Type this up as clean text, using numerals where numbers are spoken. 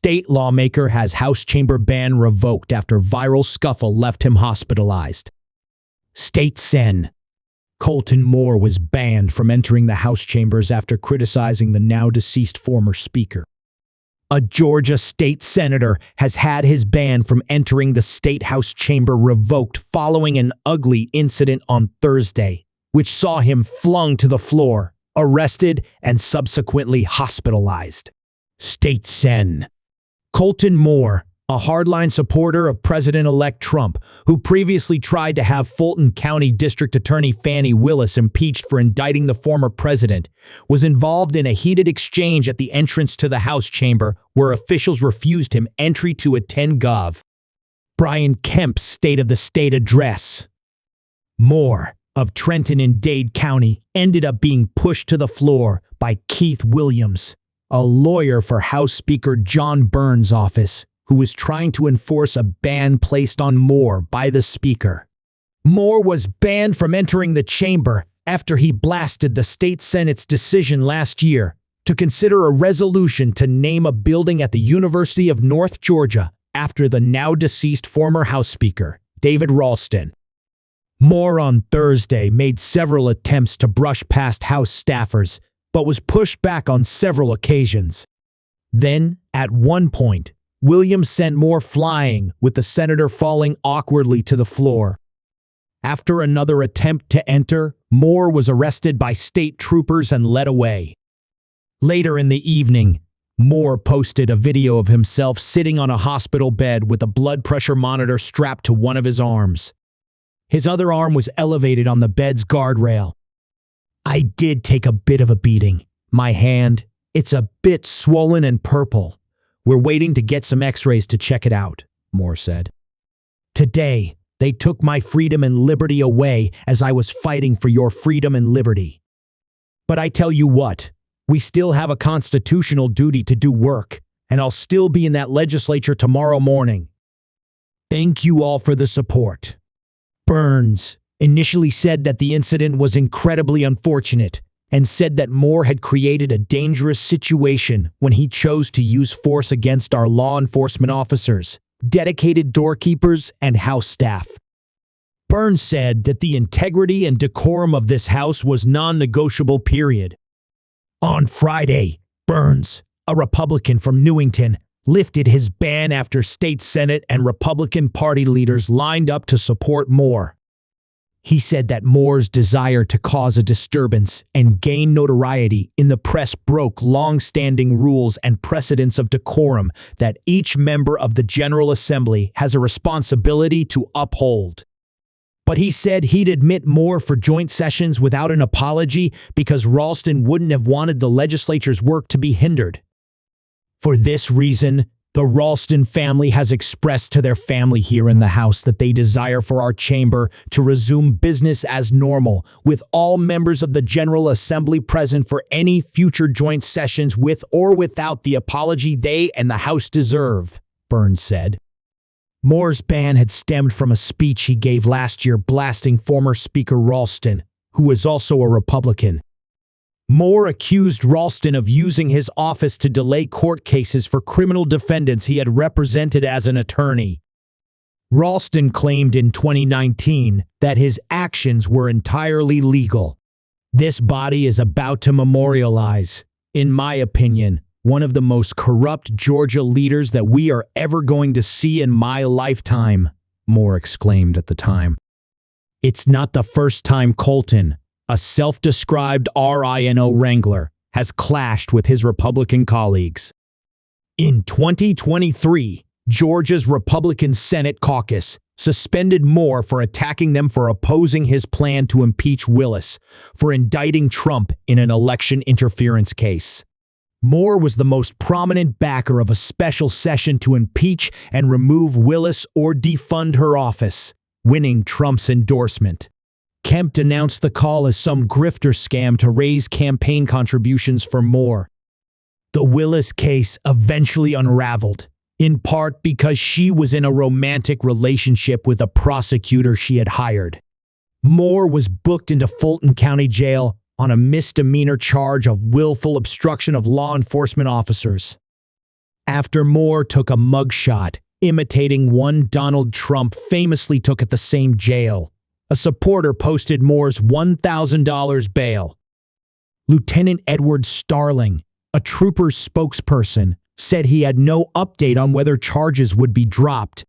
State lawmaker has House chamber ban revoked after viral scuffle left him hospitalized. State Sen. Colton Moore was banned from entering the House chambers after criticizing the now-deceased former Speaker. A Georgia state senator has had his ban from entering the State House chamber revoked following an ugly incident on Thursday, which saw him flung to the floor, arrested, and subsequently hospitalized. State Sen. Colton Moore, a hardline supporter of President-elect Trump, who previously tried to have Fulton County District Attorney Fani Willis impeached for indicting the former president, was involved in a heated exchange at the entrance to the House chamber where officials refused him entry to attend Gov. Kemp's State of the State address. Moore, of Trenton in Dade County, ended up being pushed to the floor by Keith Williams, a lawyer for House Speaker John Burns' office, who was trying to enforce a ban placed on Moore by the Speaker. Moore was banned from entering the chamber after he blasted the state Senate's decision last year to consider a resolution to name a building at the University of North Georgia after the now-deceased former House Speaker, David Ralston. Moore on Thursday made several attempts to brush past House staffers, but was pushed back on several occasions. Then, at one point, Williams sent Moore flying, with the senator falling awkwardly to the floor. After another attempt to enter, Moore was arrested by state troopers and led away. Later in the evening, Moore posted a video of himself sitting on a hospital bed with a blood pressure monitor strapped to one of his arms. His other arm was elevated on the bed's guardrail. "I did take a bit of a beating. My hand, it's a bit swollen and purple. We're waiting to get some x-rays to check it out," Moore said. "Today, they took my freedom and liberty away as I was fighting for your freedom and liberty. But I tell you what, we still have a constitutional duty to do work, and I'll still be in that legislature tomorrow morning. Thank you all for the support." Burns initially said that the incident was incredibly unfortunate and said that Moore had created a dangerous situation when he chose to use force against our law enforcement officers, dedicated doorkeepers, and House staff. Burns said that the integrity and decorum of this House was non-negotiable, period. On Friday, Burns, a Republican from Newington, lifted his ban after state Senate and Republican Party leaders lined up to support Moore. He said that Moore's desire to cause a disturbance and gain notoriety in the press broke long-standing rules and precedents of decorum that each member of the General Assembly has a responsibility to uphold. But he said he'd admit Moore for joint sessions without an apology because Ralston wouldn't have wanted the legislature's work to be hindered. For this reason, the Ralston family has expressed to their family here in the House that they desire for our chamber to resume business as normal, with all members of the General Assembly present for any future joint sessions with or without the apology they and the House deserve, Burns said. Moore's ban had stemmed from a speech he gave last year blasting former Speaker Ralston, who is also a Republican. Moore accused Ralston of using his office to delay court cases for criminal defendants he had represented as an attorney. Ralston claimed in 2019 that his actions were entirely legal. This body is about to memorialize, in my opinion, one of the most corrupt Georgia leaders that we are ever going to see in my lifetime, Moore exclaimed at the time. It's not the first time Colton, a self-described RINO wrangler, has clashed with his Republican colleagues. In 2023, Georgia's Republican Senate caucus suspended Moore for attacking them for opposing his plan to impeach Willis for indicting Trump in an election interference case. Moore was the most prominent backer of a special session to impeach and remove Willis or defund her office, winning Trump's endorsement. Kemp denounced the call as some grifter scam to raise campaign contributions for Moore. The Willis case eventually unraveled, in part because she was in a romantic relationship with a prosecutor she had hired. Moore was booked into Fulton County Jail on a misdemeanor charge of willful obstruction of law enforcement officers. After Moore took a mugshot, imitating one Donald Trump famously took at the same jail, a supporter posted Moore's $1,000 bail. Lieutenant Edward Starling, a trooper's spokesperson, said he had no update on whether charges would be dropped,